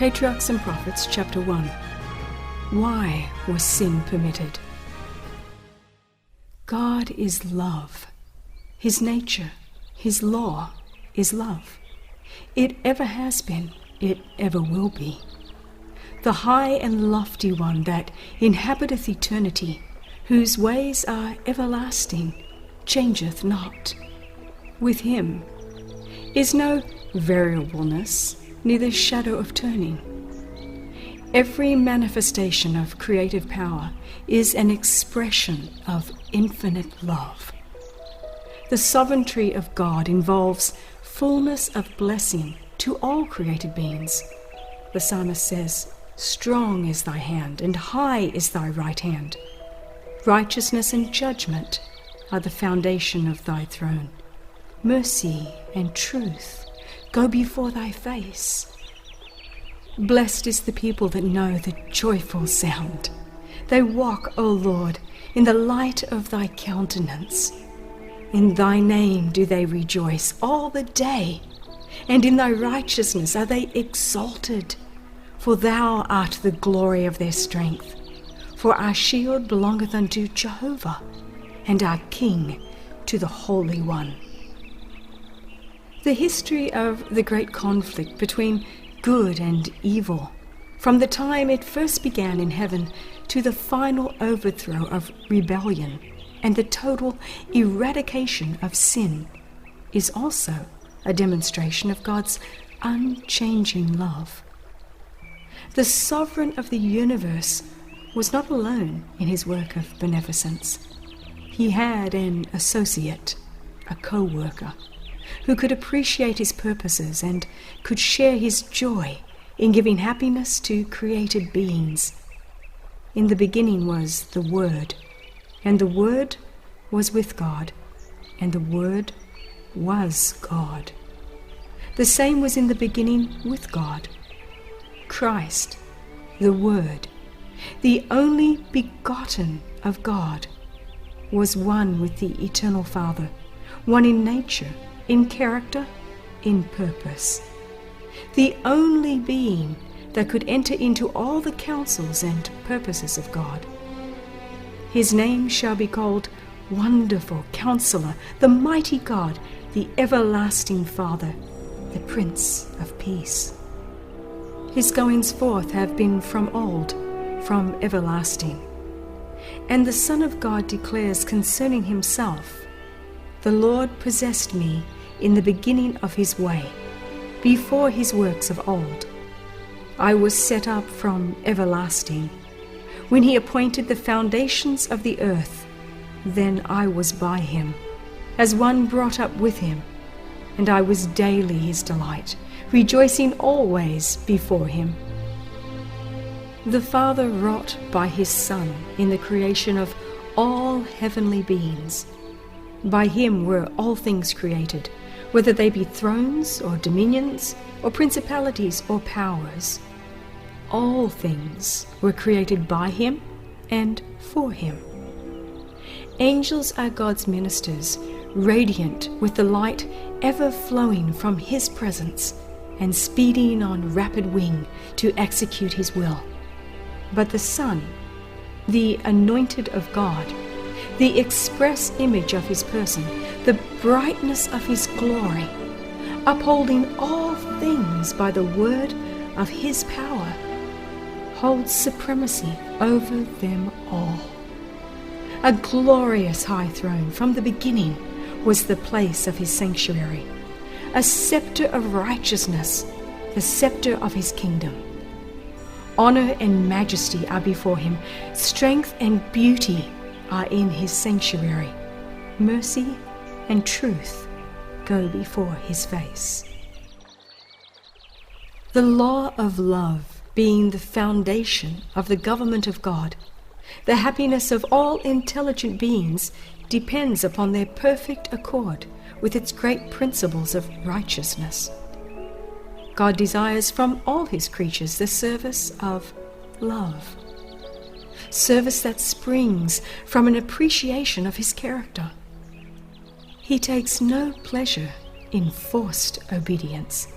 Patriarchs and Prophets, chapter 1. Why was sin permitted? God is love. His nature, his law is love. It ever has been, it ever will be. The high and lofty one that inhabiteth eternity, whose ways are everlasting, changeth not. With him is no variableness, neither shadow of turning. Every manifestation of creative power is an expression of infinite love. The sovereignty of God involves fullness of blessing to all created beings. The psalmist says, "Strong is thy hand, and high is thy right hand. Righteousness and judgment are the foundation of thy throne. Mercy and truth go before thy face." Blessed is the people that know the joyful sound. They walk, O Lord, in the light of thy countenance. In thy name do they rejoice all the day, and in thy righteousness are they exalted. For thou art the glory of their strength. For our shield belongeth unto Jehovah, and our King to the Holy One. The history of the great conflict between good and evil, from the time it first began in heaven to the final overthrow of rebellion and the total eradication of sin, is also a demonstration of God's unchanging love. The sovereign of the universe was not alone in his work of beneficence. He had an associate, a co-worker, who could appreciate his purposes and could share his joy in giving happiness to created beings. In the beginning was the Word, and the Word was with God, and the Word was God. The same was in the beginning with God. Christ, the Word, the only begotten of God, was one with the Eternal Father, one in nature, in character, in purpose. The only being that could enter into all the counsels and purposes of God. His name shall be called Wonderful Counselor, the Mighty God, the Everlasting Father, the Prince of Peace. His goings forth have been from old, from everlasting. And the Son of God declares concerning himself, "The Lord possessed me in the beginning of his way, before his works of old. I was set up from everlasting. When he appointed the foundations of the earth, then I was by him, as one brought up with him, and I was daily his delight, rejoicing always before him." The Father wrought by his Son in the creation of all heavenly beings. By him were all things created, whether they be thrones or dominions or principalities or powers. All things were created by him and for him. Angels are God's ministers, radiant with the light ever flowing from his presence and speeding on rapid wing to execute his will. But the Son, the anointed of God, the express image of his person, the brightness of his glory, upholding all things by the word of his power, holds supremacy over them all. A glorious high throne from the beginning was the place of his sanctuary, a scepter of righteousness, the scepter of his kingdom. Honor and majesty are before him, strength and beauty are in his sanctuary. Mercy and truth go before his face. The law of love being the foundation of the government of God, the happiness of all intelligent beings depends upon their perfect accord with its great principles of righteousness. God desires from all his creatures the service of love, service that springs from an appreciation of his character. He takes no pleasure in forced obedience.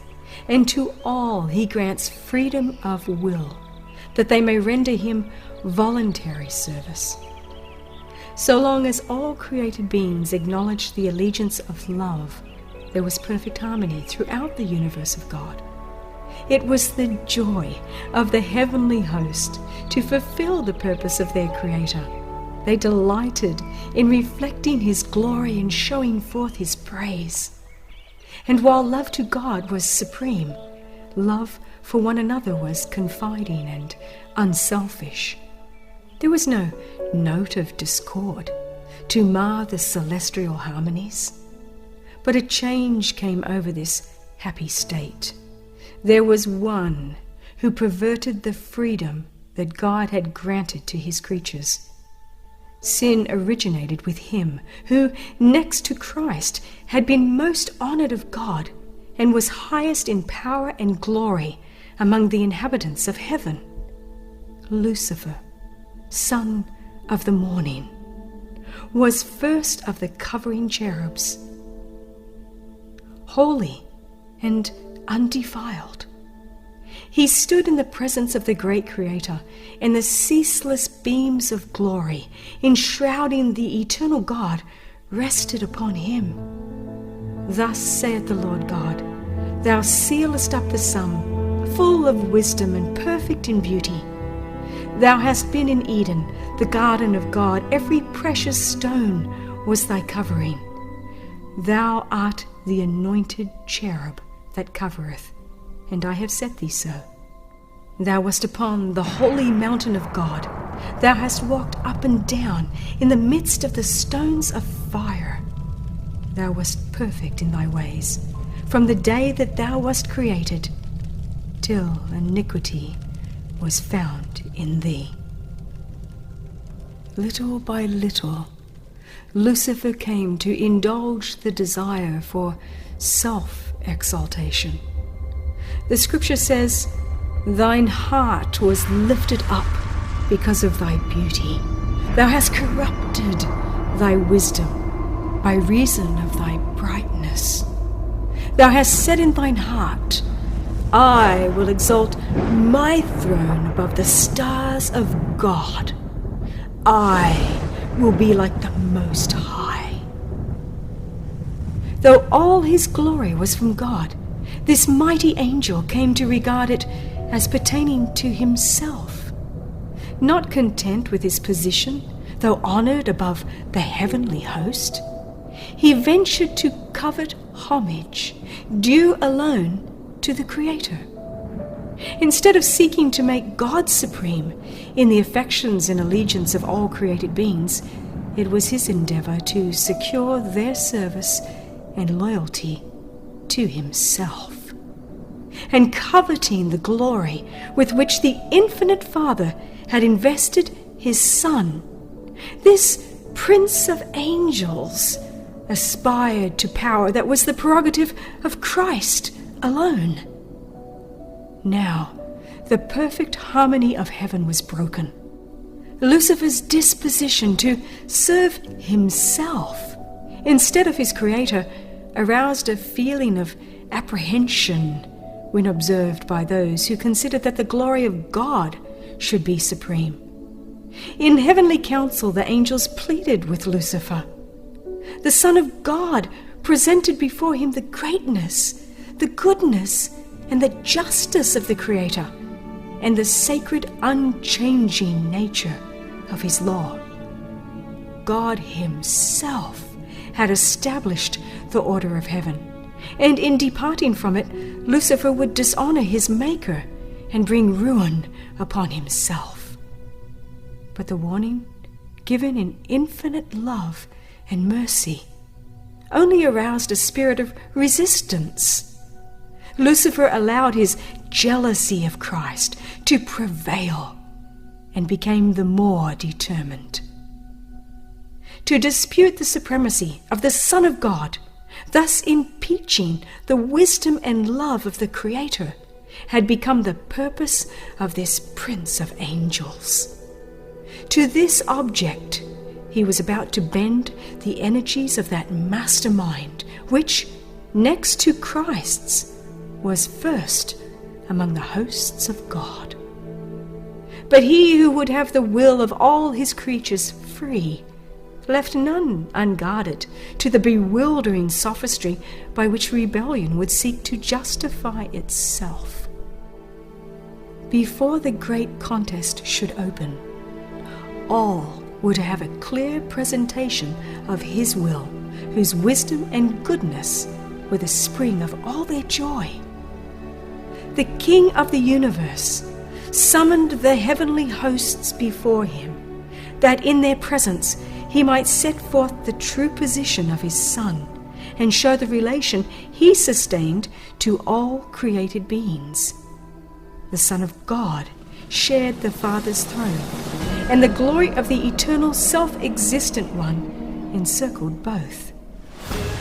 and to all he grants freedom of will, that they may render him voluntary service. So long as all created beings acknowledged the allegiance of love, there was perfect harmony throughout the universe of God. It was the joy of the heavenly host to fulfill the purpose of their Creator. They delighted in reflecting his glory and showing forth his praise. And while love to God was supreme, love for one another was confiding and unselfish. There was no note of discord to mar the celestial harmonies. But a change came over this happy state. There was one who perverted the freedom that God had granted to his creatures. Sin originated with him who, next to Christ, had been most honored of God and was highest in power and glory among the inhabitants of heaven. Lucifer, son of the morning, was first of the covering cherubs. Holy and undefiled, he stood in the presence of the great Creator, and the ceaseless beams of glory enshrouding the eternal God rested upon him. Thus saith the Lord God, Thou sealest up the sum, full of wisdom and perfect in beauty. Thou hast been in Eden, the garden of God. Every precious stone was thy covering. Thou art the anointed cherub that covereth, and I have set thee so. Thou wast upon the holy mountain of God. Thou hast walked up and down in the midst of the stones of fire. Thou wast perfect in thy ways, from the day that thou wast created, till iniquity was found in thee. Little by little, Lucifer came to indulge the desire for self-exaltation. The scripture says, Thine heart was lifted up because of thy beauty. Thou hast corrupted thy wisdom by reason of thy brightness. Thou hast said in thine heart, I will exalt my throne above the stars of God. I will be like the Most High. Though all his glory was from God, this mighty angel came to regard it as pertaining to himself. Not content with his position, though honored above the heavenly host, he ventured to covet homage due alone to the Creator. Instead of seeking to make God supreme in the affections and allegiance of all created beings, it was his endeavor to secure their service and loyalty to himself. And coveting the glory with which the infinite Father had invested his Son, this Prince of Angels aspired to power that was the prerogative of Christ alone. Now, the perfect harmony of heaven was broken. Lucifer's disposition to serve himself instead of his Creator aroused a feeling of apprehension when observed by those who considered that the glory of God should be supreme. In heavenly council, the angels pleaded with Lucifer. The Son of God presented before him the greatness, the goodness, and the justice of the Creator, and the sacred, unchanging nature of his law. God himself had established the order of heaven, and in departing from it, Lucifer would dishonor his Maker and bring ruin upon himself. But the warning, given in infinite love and mercy, only aroused a spirit of resistance. Lucifer allowed his jealousy of Christ to prevail and became the more determined to dispute the supremacy of the Son of God, thus impeaching the wisdom and love of the Creator, had become the purpose of this Prince of Angels. To this object, he was about to bend the energies of that mastermind which, next to Christ's, was first among the hosts of God. But he who would have the will of all his creatures free left none unguarded to the bewildering sophistry by which rebellion would seek to justify itself. Before the great contest should open, all were to have a clear presentation of his will, whose wisdom and goodness were the spring of all their joy. The King of the universe summoned the heavenly hosts before him, that in their presence he might set forth the true position of his Son and show the relation he sustained to all created beings. The Son of God shared the Father's throne, and the glory of the eternal self-existent one encircled both.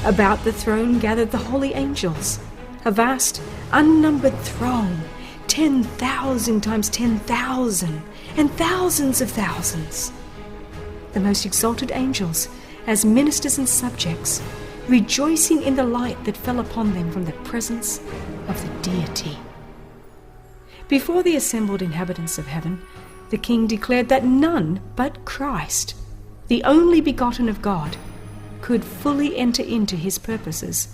About the throne gathered the holy angels, a vast, unnumbered throng, 10,000 times 10,000, and thousands of thousands. The most exalted angels, as ministers and subjects, rejoicing in the light that fell upon them from the presence of the deity. Before the assembled inhabitants of heaven, the King declared that none but Christ, the only begotten of God, could fully enter into his purposes,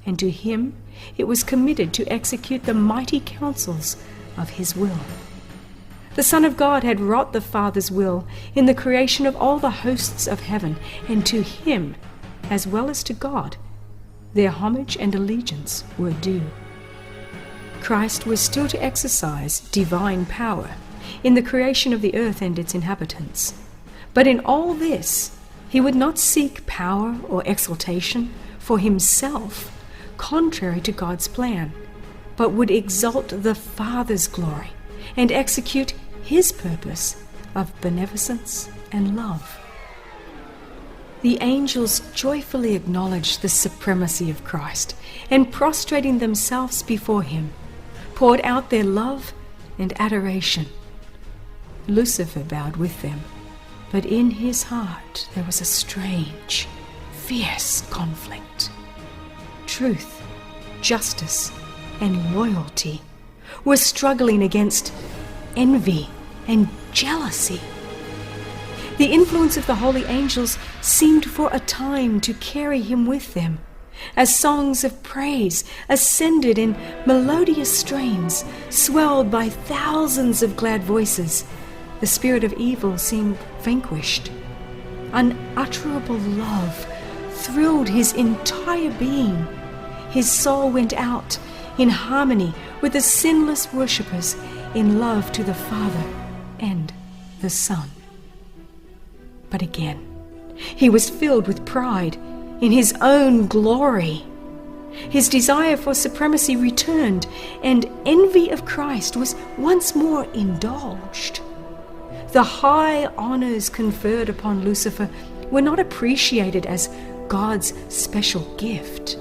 and to him it was committed to execute the mighty counsels of his will. The Son of God had wrought the Father's will in the creation of all the hosts of heaven, and to him, as well as to God, their homage and allegiance were due. Christ was still to exercise divine power in the creation of the earth and its inhabitants. But in all this, he would not seek power or exaltation for himself, contrary to God's plan, but would exalt the Father's glory and execute his purpose of beneficence and love. The angels joyfully acknowledged the supremacy of Christ, and prostrating themselves before him, poured out their love and adoration. Lucifer bowed with them, but in his heart there was a strange, fierce conflict. Truth, justice, and loyalty were struggling against envy and jealousy. The influence of the holy angels seemed for a time to carry him with them, as songs of praise ascended in melodious strains, swelled by thousands of glad voices. The spirit of evil seemed vanquished. Unutterable love thrilled his entire being. His soul went out in harmony with the sinless worshippers, in love to the Father and the Son. But again, he was filled with pride in his own glory. His desire for supremacy returned, and envy of Christ was once more indulged. The high honors conferred upon Lucifer were not appreciated as God's special gift,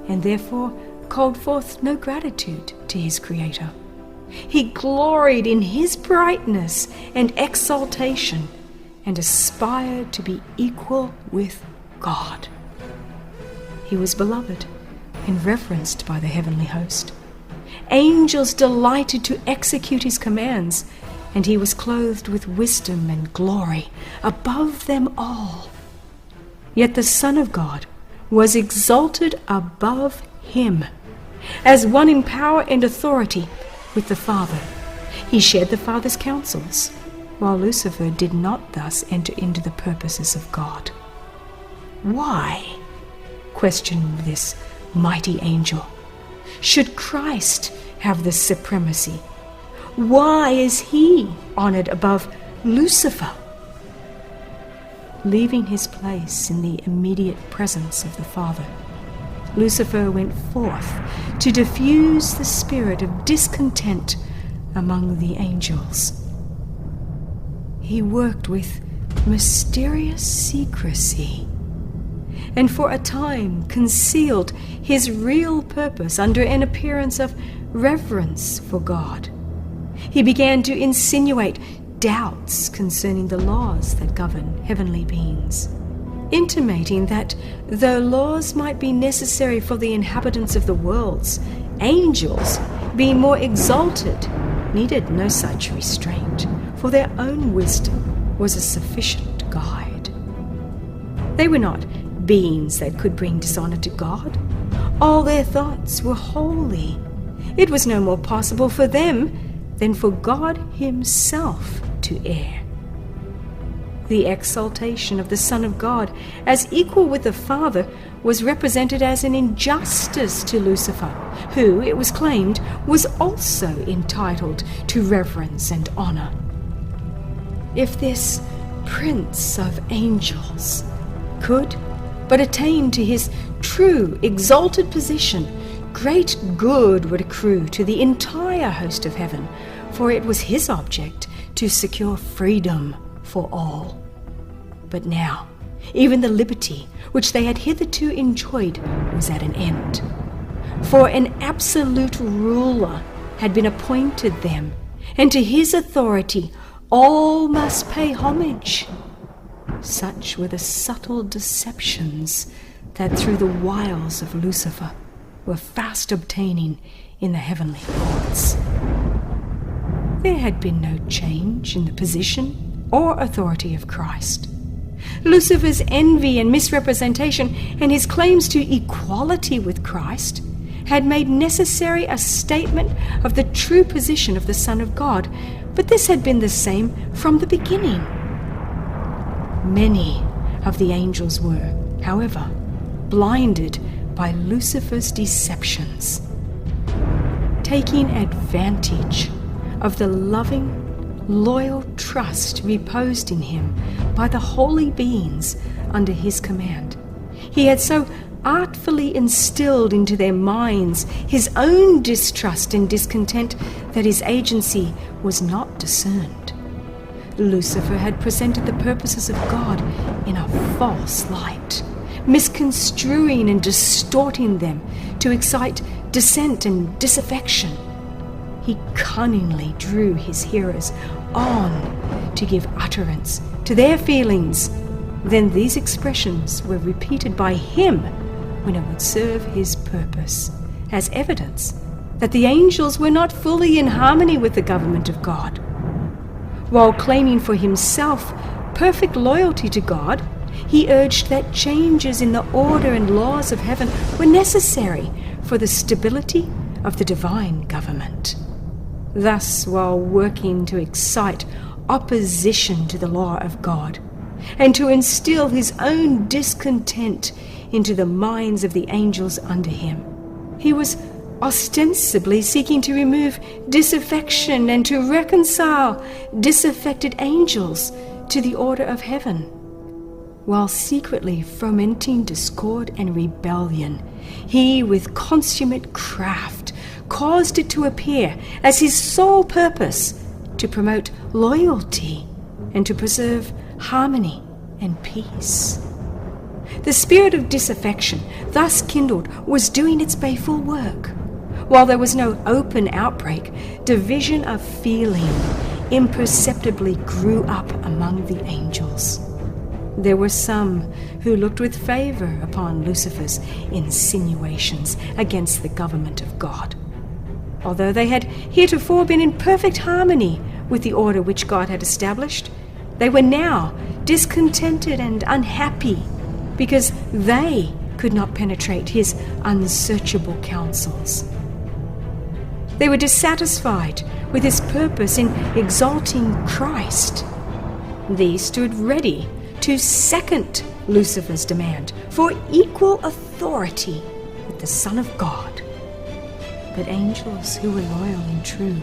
and therefore called forth no gratitude to his Creator. He gloried in his brightness and exaltation, and aspired to be equal with God. He was beloved and reverenced by the heavenly host. Angels delighted to execute his commands, and he was clothed with wisdom and glory above them all. Yet the Son of God was exalted above him, as one in power and authority with the Father. He shared the Father's counsels, while Lucifer did not thus enter into the purposes of God. Why, questioned this mighty angel, should Christ have the supremacy? Why is he honored above Lucifer? Leaving his place in the immediate presence of the Father, Lucifer went forth to diffuse the spirit of discontent among the angels. He worked with mysterious secrecy, and for a time concealed his real purpose under an appearance of reverence for God. He began to insinuate doubts concerning the laws that govern heavenly beings, intimating that though laws might be necessary for the inhabitants of the worlds angels, being more exalted, needed no such restraint, for their own wisdom was a sufficient guide. They were not beings that could bring dishonor to God. All their thoughts were holy. It was no more possible for them than for God himself to err. The exaltation of the Son of God as equal with the Father was represented as an injustice to Lucifer, who, it was claimed, was also entitled to reverence and honor. If this Prince of Angels could but attain to his true exalted position, great good would accrue to the entire host of heaven, for it was his object to secure freedom for all. But now, even the liberty which they had hitherto enjoyed was at an end. For an absolute ruler had been appointed them, and to his authority all must pay homage. Such were the subtle deceptions that through the wiles of Lucifer were fast obtaining in the heavenly courts. There had been no change in the position or authority of Christ. Lucifer's envy and misrepresentation and his claims to equality with Christ had made necessary a statement of the true position of the Son of God, but this had been the same from the beginning. Many of the angels were, however, blinded by Lucifer's deceptions. Taking advantage of the loving, loyal trust reposed in him by the holy beings under his command, he had so artfully instilled into their minds his own distrust and discontent that his agency was not discerned. Lucifer had presented the purposes of God in a false light, misconstruing and distorting them to excite dissent and disaffection. He cunningly drew his hearers on to give utterance to their feelings. Then these expressions were repeated by him when it would serve his purpose, as evidence that the angels were not fully in harmony with the government of God. While claiming for himself perfect loyalty to God, he urged that changes in the order and laws of heaven were necessary for the stability of the divine government. Thus, while working to excite opposition to the law of God and to instill his own discontent into the minds of the angels under him, he was ostensibly seeking to remove disaffection and to reconcile disaffected angels to the order of heaven, while secretly fomenting discord and rebellion. He, with consummate craft, caused it to appear as his sole purpose to promote loyalty and to preserve harmony and peace. The spirit of disaffection thus kindled was doing its baleful work. While there was no open outbreak, division of feeling imperceptibly grew up among the angels. There were some who looked with favor upon Lucifer's insinuations against the government of God. Although they had heretofore been in perfect harmony with the order which God had established, they were now discontented and unhappy because they could not penetrate his unsearchable counsels. They were dissatisfied with his purpose in exalting Christ. These stood ready to second Lucifer's demand for equal authority with the Son of God. But angels who were loyal and true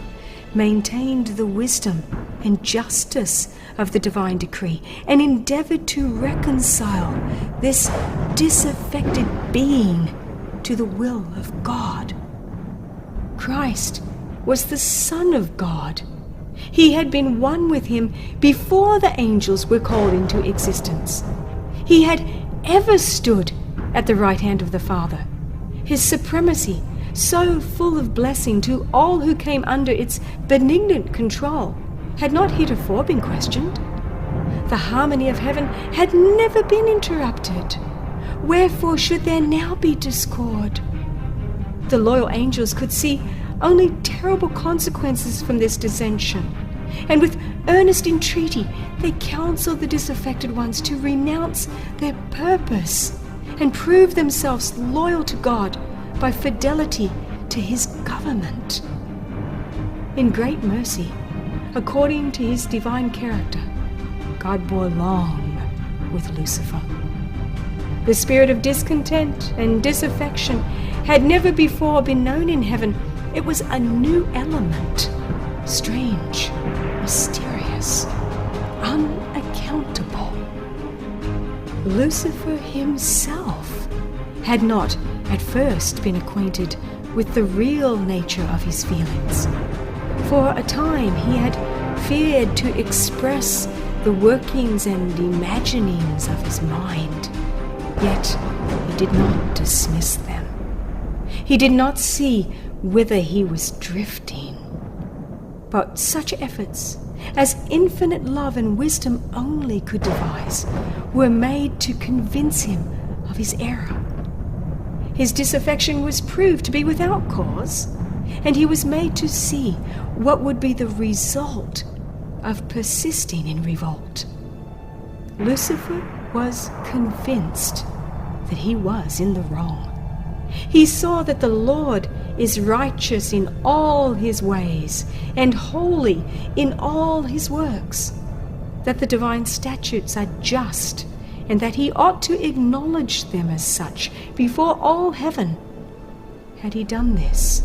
maintained the wisdom and justice of the divine decree and endeavored to reconcile this disaffected being to the will of God. Christ was the Son of God. He had been one with him before the angels were called into existence. He had ever stood at the right hand of the Father. His supremacy, so full of blessing to all who came under its benignant control, had not heretofore been questioned. The harmony of heaven had never been interrupted. Wherefore should there now be discord? The loyal angels could see only terrible consequences from this dissension, and with earnest entreaty they counseled the disaffected ones to renounce their purpose and prove themselves loyal to God by fidelity to his government. In great mercy, according to his divine character, God bore long with Lucifer. The spirit of discontent and disaffection had never before been known in heaven. It was a new element, strange, mysterious, unaccountable. Lucifer himself had not at first been acquainted with the real nature of his feelings. For a time he had feared to express the workings and imaginings of his mind, yet he did not dismiss them. He did not see whither he was drifting. But such efforts as infinite love and wisdom only could devise were made to convince him of his error. His disaffection was proved to be without cause, and he was made to see what would be the result of persisting in revolt. Lucifer was convinced that he was in the wrong. He saw that the Lord is righteous in all his ways and holy in all his works, that the divine statutes are just, and that he ought to acknowledge them as such before all heaven. Had he done this,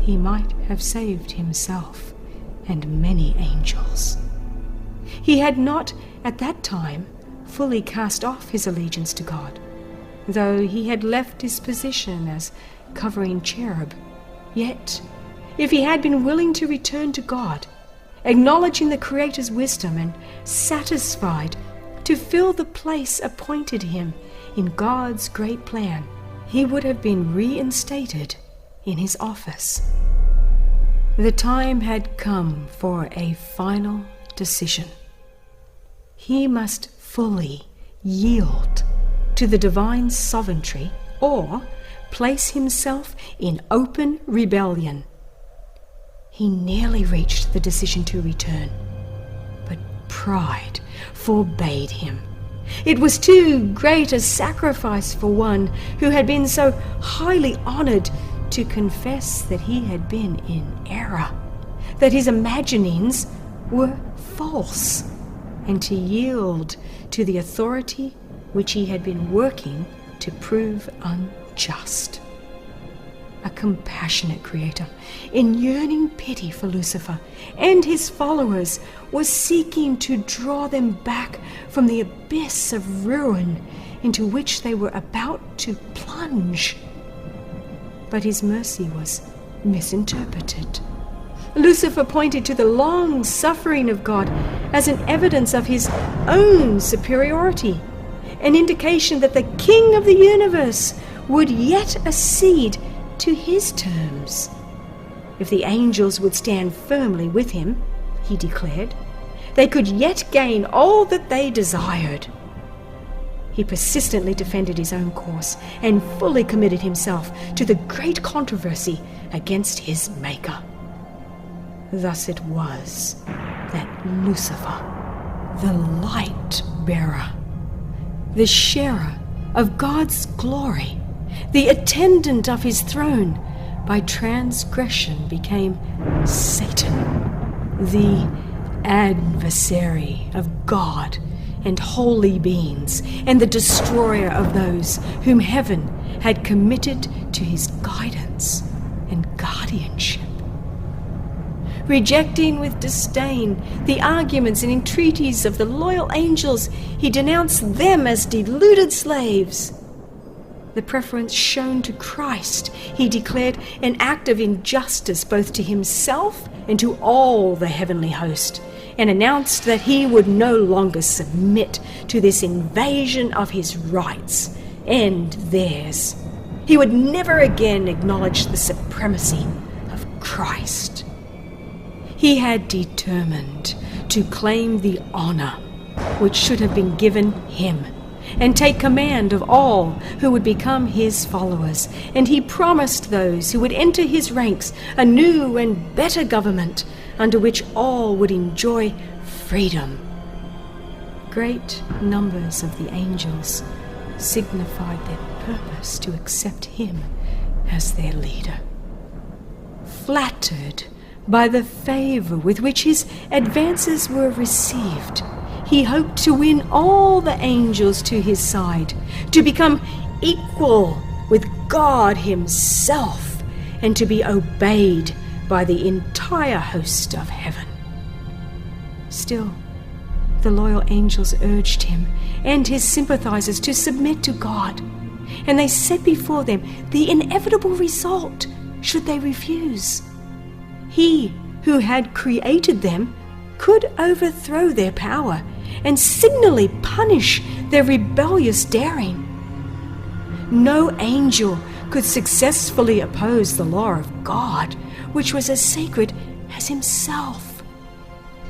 he might have saved himself and many angels. He had not at that time fully cast off his allegiance to God, though he had left his position as covering cherub. Yet, if he had been willing to return to God, acknowledging the Creator's wisdom and satisfied to fill the place appointed him in God's great plan, he would have been reinstated in his office. The time had come for a final decision. He must fully yield to the divine sovereignty or place himself in open rebellion. He nearly reached the decision to return, but pride forbade him. It was too great a sacrifice for one who had been so highly honored to confess that he had been in error, that his imaginings were false, and to yield to the authority which he had been working to prove unjust. A compassionate Creator, in yearning pity for Lucifer and his followers, was seeking to draw them back from the abyss of ruin into which they were about to plunge. But his mercy was misinterpreted. Lucifer pointed to the long suffering of God as an evidence of his own superiority, an indication that the King of the universe would yet accede to his terms. If the angels would stand firmly with him, he declared, they could yet gain all that they desired. He persistently defended his own course and fully committed himself to the great controversy against his Maker. Thus it was that Lucifer, the light bearer, the sharer of God's glory, the attendant of his throne, by transgression became Satan, the adversary of God and holy beings, and the destroyer of those whom heaven had committed to his guidance and guardianship. Rejecting with disdain the arguments and entreaties of the loyal angels, he denounced them as deluded slaves. The preference shown to Christ he declared an act of injustice both to himself and to all the heavenly host, and announced that he would no longer submit to this invasion of his rights and theirs. He would never again acknowledge the supremacy of Christ. He had determined to claim the honor which should have been given him and take command of all who would become his followers. And he promised those who would enter his ranks a new and better government under which all would enjoy freedom. Great numbers of the angels signified their purpose to accept him as their leader. Flattered by the favor with which his advances were received, he hoped to win all the angels to his side, to become equal with God himself, and to be obeyed by the entire host of heaven. Still, the loyal angels urged him and his sympathizers to submit to God, and they set before them the inevitable result should they refuse. He who had created them could overthrow their power and signally punish their rebellious daring. No angel could successfully oppose the law of God, which was as sacred as himself.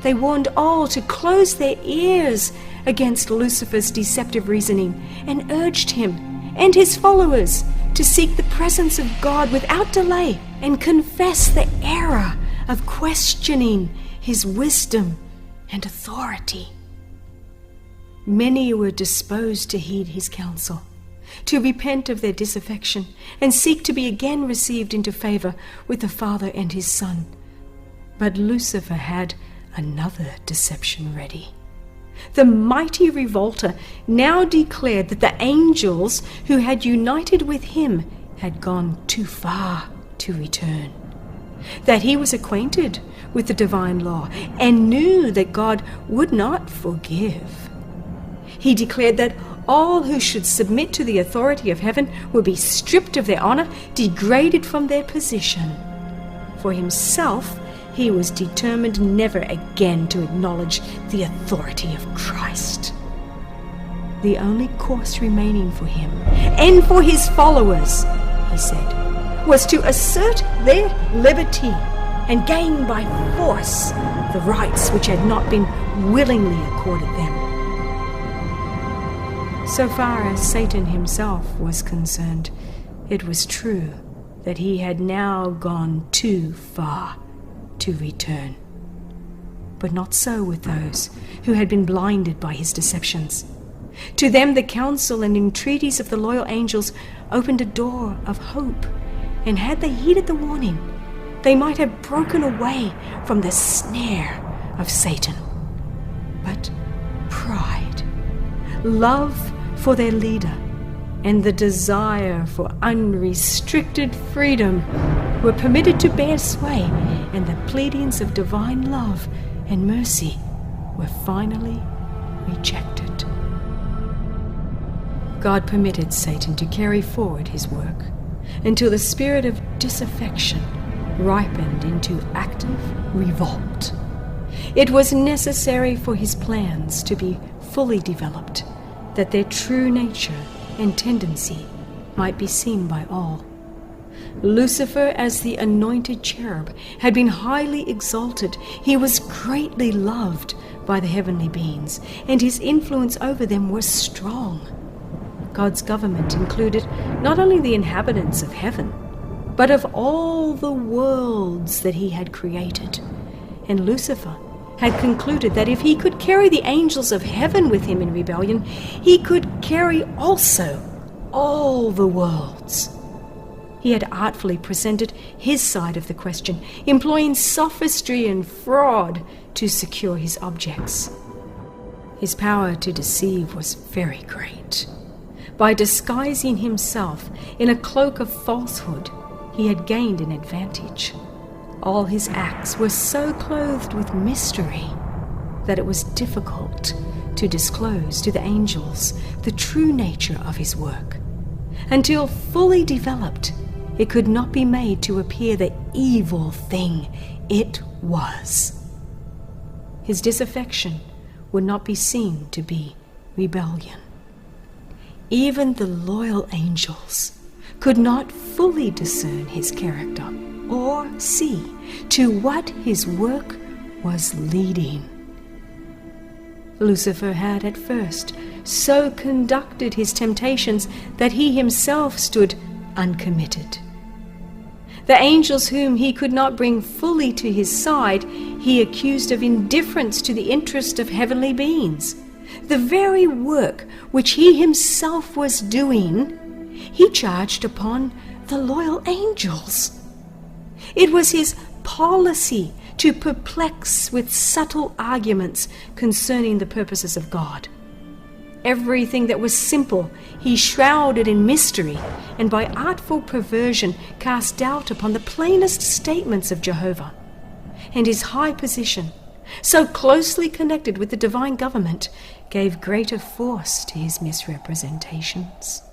They warned all to close their ears against Lucifer's deceptive reasoning and urged him and his followers to seek the presence of God without delay and confess the error of questioning his wisdom and authority. Many were disposed to heed his counsel, to repent of their disaffection, and seek to be again received into favor with the Father and his Son. But Lucifer had another deception ready. The mighty revolter now declared that the angels who had united with him had gone too far to return, that he was acquainted with the divine law and knew that God would not forgive. He declared that all who should submit to the authority of heaven would be stripped of their honor, degraded from their position. For himself, he was determined never again to acknowledge the authority of Christ. The only course remaining for him and for his followers, he said, was to assert their liberty and gain by force the rights which had not been willingly accorded them. So far as Satan himself was concerned, it was true that he had now gone too far to return. But not so with those who had been blinded by his deceptions. To them the counsel and entreaties of the loyal angels opened a door of hope, and had they heeded the warning, they might have broken away from the snare of Satan. But pride, love for their leader, and the desire for unrestricted freedom were permitted to bear sway, and the pleadings of divine love and mercy were finally rejected. God permitted Satan to carry forward his work until the spirit of disaffection ripened into active revolt. It was necessary for his plans to be fully developed, that their true nature and tendency might be seen by all. Lucifer, as the anointed cherub, had been highly exalted. He was greatly loved by the heavenly beings, and his influence over them was strong. God's government included not only the inhabitants of heaven, but of all the worlds that he had created. And Lucifer had concluded that if he could carry the angels of heaven with him in rebellion, he could carry also all the worlds. He had artfully presented his side of the question, employing sophistry and fraud to secure his objects. His power to deceive was very great. By disguising himself in a cloak of falsehood, he had gained an advantage. All his acts were so clothed with mystery that it was difficult to disclose to the angels the true nature of his work. Until fully developed, it could not be made to appear the evil thing it was. His disaffection would not be seen to be rebellion. Even the loyal angels could not fully discern his character or see to what his work was leading. Lucifer had at first so conducted his temptations that he himself stood uncommitted. The angels whom he could not bring fully to his side, he accused of indifference to the interest of heavenly beings. The very work which he himself was doing, he charged upon the loyal angels. It was his policy to perplex with subtle arguments concerning the purposes of God. Everything that was simple he shrouded in mystery, and by artful perversion cast doubt upon the plainest statements of Jehovah. And his high position, so closely connected with the divine government, gave greater force to his misrepresentations.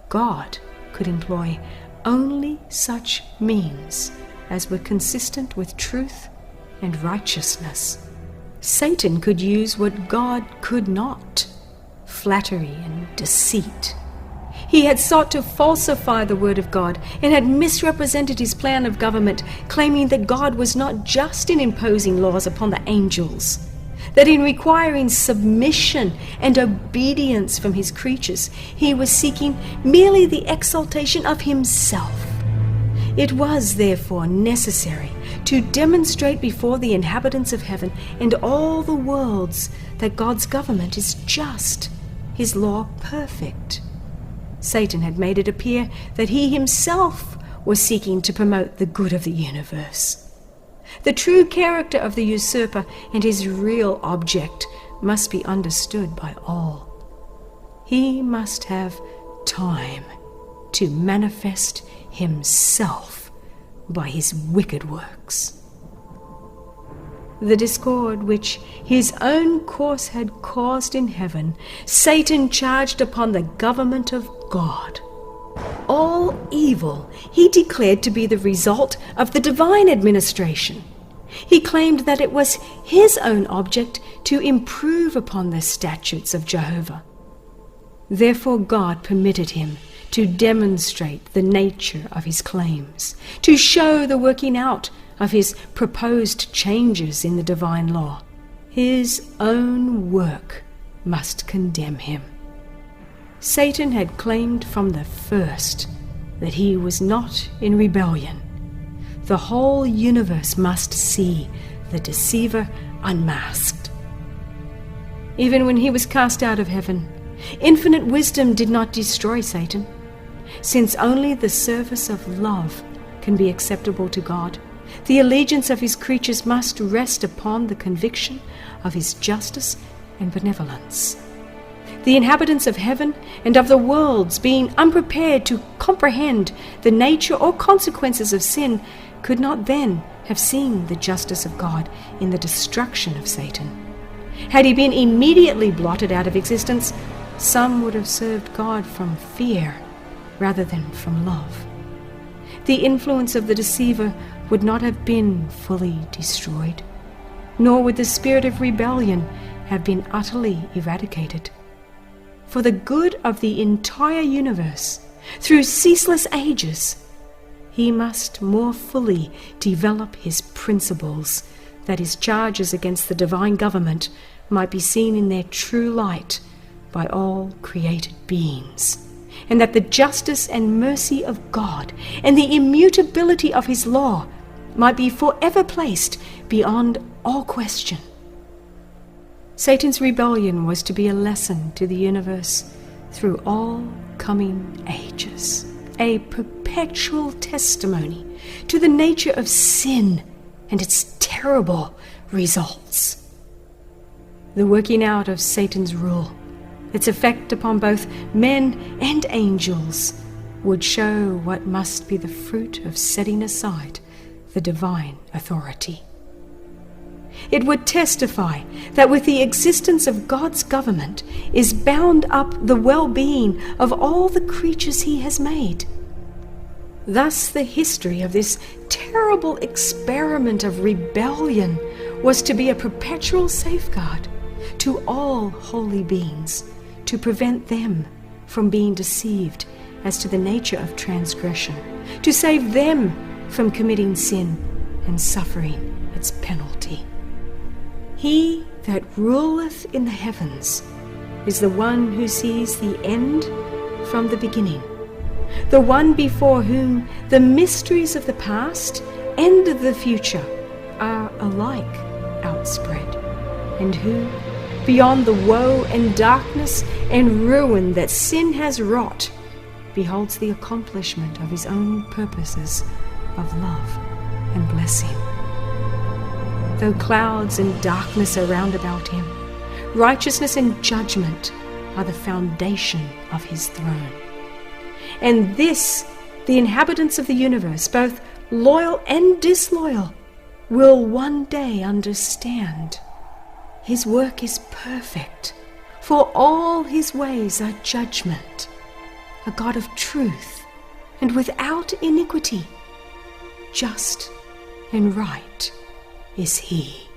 God could employ only such means as were consistent with truth and righteousness. Satan could use what God could not: flattery and deceit. He had sought to falsify the word of God and had misrepresented his plan of government, claiming that God was not just in imposing laws upon the angels, that in requiring submission and obedience from his creatures, he was seeking merely the exaltation of himself. It was therefore necessary to demonstrate before the inhabitants of heaven and all the worlds that God's government is just, his law perfect. Satan had made it appear that he himself was seeking to promote the good of the universe. The true character of the usurper and his real object must be understood by all. He must have time to manifest himself by his wicked works. The discord which his own course had caused in heaven, Satan charged upon the government of God. All evil he declared to be the result of the divine administration. He claimed that it was his own object to improve upon the statutes of Jehovah. Therefore God permitted him to demonstrate the nature of his claims, to show the working out of his proposed changes in the divine law. His own work must condemn him. Satan had claimed from the first that he was not in rebellion. The whole universe must see the deceiver unmasked. Even when he was cast out of heaven, infinite wisdom did not destroy Satan. Since only the service of love can be acceptable to God, the allegiance of his creatures must rest upon the conviction of his justice and benevolence. The inhabitants of heaven and of the worlds, being unprepared to comprehend the nature or consequences of sin, could not then have seen the justice of God in the destruction of Satan. Had he been immediately blotted out of existence, some would have served God from fear rather than from love. The influence of the deceiver would not have been fully destroyed, nor would the spirit of rebellion have been utterly eradicated. For the good of the entire universe, through ceaseless ages, he must more fully develop his principles, that his charges against the divine government might be seen in their true light by all created beings, and that the justice and mercy of God and the immutability of his law might be forever placed beyond all question. Satan's rebellion was to be a lesson to the universe through all coming ages, a perpetual testimony to the nature of sin and its terrible results. The working out of Satan's rule, its effect upon both men and angels, would show what must be the fruit of setting aside the divine authority. It would testify that with the existence of God's government is bound up the well-being of all the creatures he has made. Thus the history of this terrible experiment of rebellion was to be a perpetual safeguard to all holy beings, to prevent them from being deceived as to the nature of transgression, to save them from committing sin and suffering its penalty. He that ruleth in the heavens is the one who sees the end from the beginning, the one before whom the mysteries of the past and of the future are alike outspread, and who, beyond the woe and darkness and ruin that sin has wrought, beholds the accomplishment of his own purposes of love and blessing. Though clouds and darkness are round about him, righteousness and judgment are the foundation of his throne. And this, the inhabitants of the universe, both loyal and disloyal, will one day understand. His work is perfect, for all his ways are judgment. A God of truth and without iniquity, just and right is he.